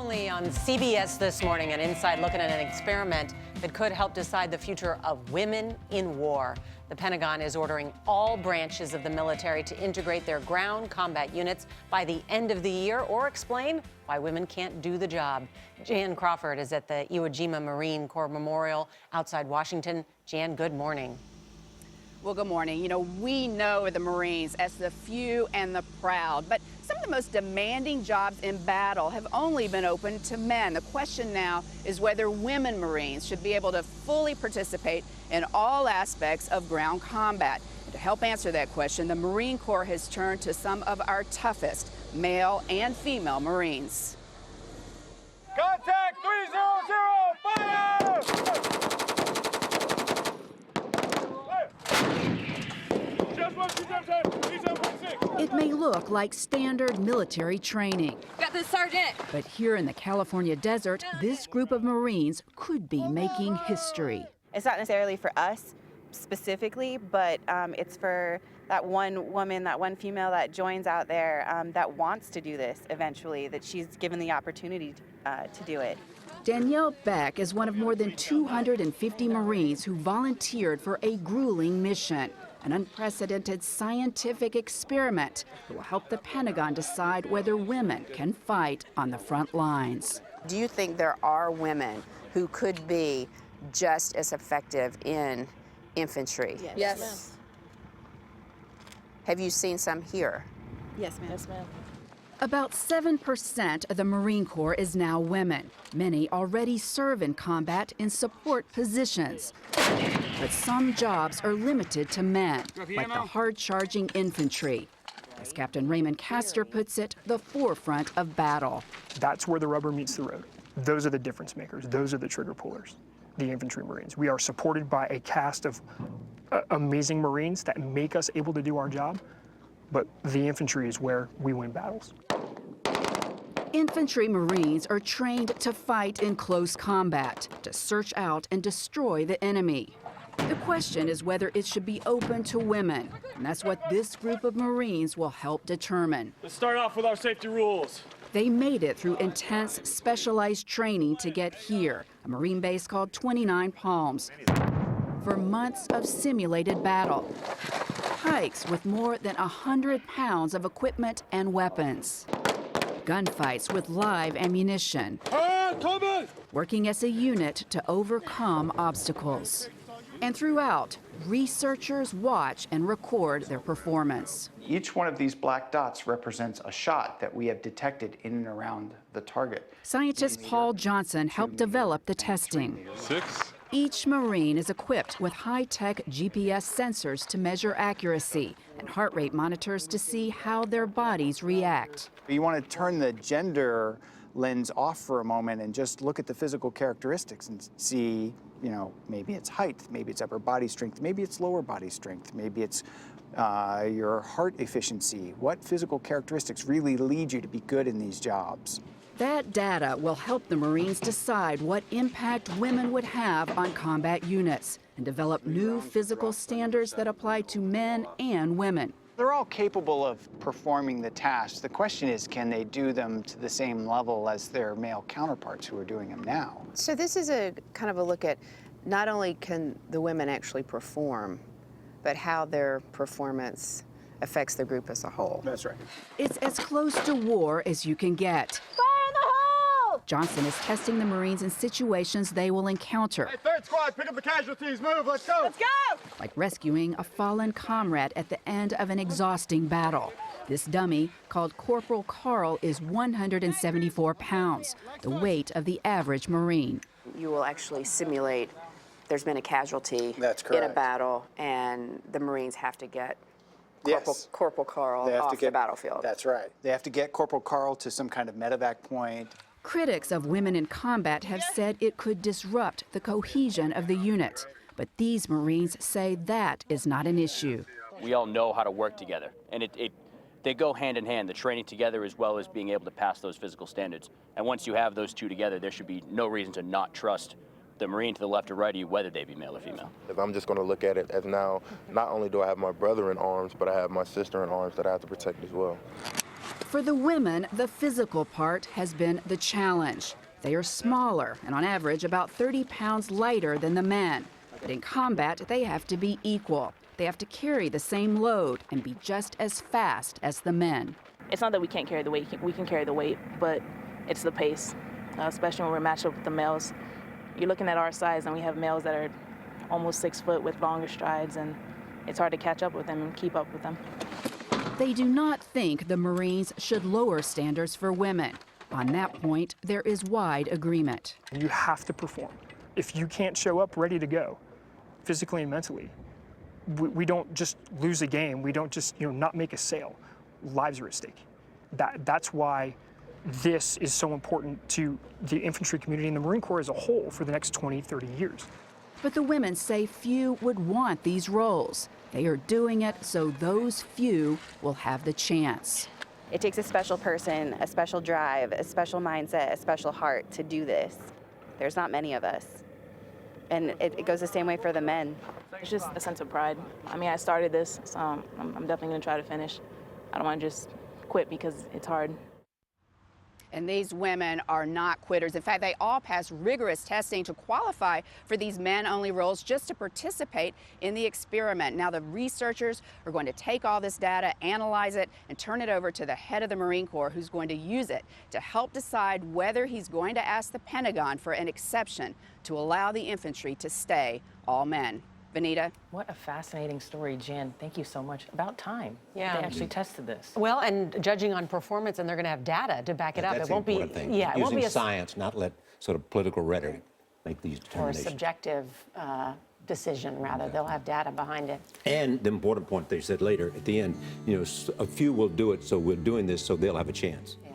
only on CBS This Morning, an inside look at an experiment that could help decide the future of women in war. The Pentagon is ordering all branches of the military to integrate their ground combat units by the end of the year or explain why women can't do the job. Jan Crawford is at the Iwo Jima Marine Corps Memorial outside Washington. Jan, good morning. Well, good morning. You know, we know the Marines as the few and the proud, but some of the most demanding jobs in battle have only been open to men. The question now is whether women Marines should be able to fully participate in all aspects of ground combat. And to help answer that question, the Marine Corps has turned to some of our toughest male and female Marines. Contact 300, fire! It may look like standard military training. Got the sergeant. But here in the California desert, this group of Marines could be making history. It's not necessarily for us specifically, but it's for that one woman, that one female that joins out there that wants to do this eventually, that she's given the opportunity to do it. Danielle Beck is one of more than 250 Marines who volunteered for a grueling mission, an unprecedented scientific experiment that will help the Pentagon decide whether women can fight on the front lines. Do you think there are women who could be just as effective in infantry? Yes. Have you seen some here? Yes, ma'am. Yes, ma'am. About 7% of the Marine Corps is now women. Many already serve in combat in support positions. But some jobs are limited to men, like the hard-charging infantry. As Captain Raymond Castor puts it, the forefront of battle. That's where the rubber meets the road. Those are the difference makers. Those are the trigger pullers, the infantry Marines. We are supported by a cast of amazing Marines that make us able to do our job, but the infantry is where we win battles. Infantry Marines are trained to fight in close combat, to search out and destroy the enemy. The question is whether it should be open to women, and that's what this group of Marines will help determine. Let's start off with our safety rules. They made it through intense, specialized training to get here, a Marine base called 29 Palms, for months of simulated battle. Hikes with more than 100 pounds of equipment and weapons. Gunfights with live ammunition. Working as a unit to overcome obstacles. And throughout, researchers watch and record their performance. Each one of these black dots represents a shot that we have detected in and around the target. Scientist Paul Johnson helped develop the testing. Each Marine is equipped with high-tech GPS sensors to measure accuracy and heart rate monitors to see how their bodies react. You want to turn the gender lens off for a moment and just look at the physical characteristics and see, you know, maybe it's height, maybe it's upper body strength, maybe it's lower body strength, maybe it's your heart efficiency. What physical characteristics really lead you to be good in these jobs? That data will help the Marines decide what impact women would have on combat units and develop new physical standards that apply to men and women. They're all capable of performing the tasks. The question is, can they do them to the same level as their male counterparts who are doing them now? So this is a kind of a look at not only can the women actually perform, but how their performance affects the group as a whole. That's right. It's as close to war as you can get. Johnson is testing the Marines in situations they will encounter. Hey, third squad, pick up the casualties, move, let's go! Let's go! Like rescuing a fallen comrade at the end of an exhausting battle. This dummy, called Corporal Carl, is 174 pounds, the weight of the average Marine. You will actually simulate there's been a casualty in a battle, and the Marines have to get Corporal Carl off the battlefield. That's right. They have to get Corporal Carl to some kind of medevac point. Critics of women in combat have said it could disrupt the cohesion of the unit. But these Marines say that is not an issue. We all know how to work together, and they go hand in hand, the training together as well as being able to pass those physical standards. And once you have those two together, there should be no reason to not trust the Marine to the left or right of you, whether they be male or female. If I'm just going to look at it as now, not only do I have my brother in arms, but I have my sister in arms that I have to protect as well. For the women, the physical part has been the challenge. They are smaller and on average about 30 pounds lighter than the men. But in combat, they have to be equal. They have to carry the same load and be just as fast as the men. It's not that we can't carry the weight, we can carry the weight, but it's the pace, especially when we're matched up with the males. You're looking at our size and we have males that are almost 6 foot with longer strides, and it's hard to catch up with them and keep up with them. They do not think the Marines should lower standards for women. On that point, there is wide agreement. You have to perform. If you can't show up ready to go, physically and mentally, we don't just lose a game. We don't just not make a sale. Lives are at stake. That's why this is so important to the infantry community and the Marine Corps as a whole for the next 20, 30 years. But the women say few would want these roles. They are doing it so those few will have the chance. It takes a special person, a special drive, a special mindset, a special heart to do this. There's not many of us. And it goes the same way for the men. It's just a sense of pride. I mean, I started this, so I'm definitely going to try to finish. I don't want to just quit because it's hard. And these women are not quitters. In fact, they all pass rigorous testing to qualify for these men-only roles just to participate in the experiment. Now, the researchers are going to take all this data, analyze it, and turn it over to the head of the Marine Corps, who's going to use it to help decide whether he's going to ask the Pentagon for an exception to allow the infantry to stay all men. Vanita? What a fascinating story, Jen. Thank you so much. About time. Yeah. They actually tested this. Well, and judging on performance, and they're going to have data to back it up. That's It won't the be, important thing. yeah, it won't be Using a science, not let sort of political rhetoric make these or a determinations. subjective decision, rather. They'll have data behind it. And the important point they said later at the end, a few will do it, so we're doing this so they'll have a chance. Yeah.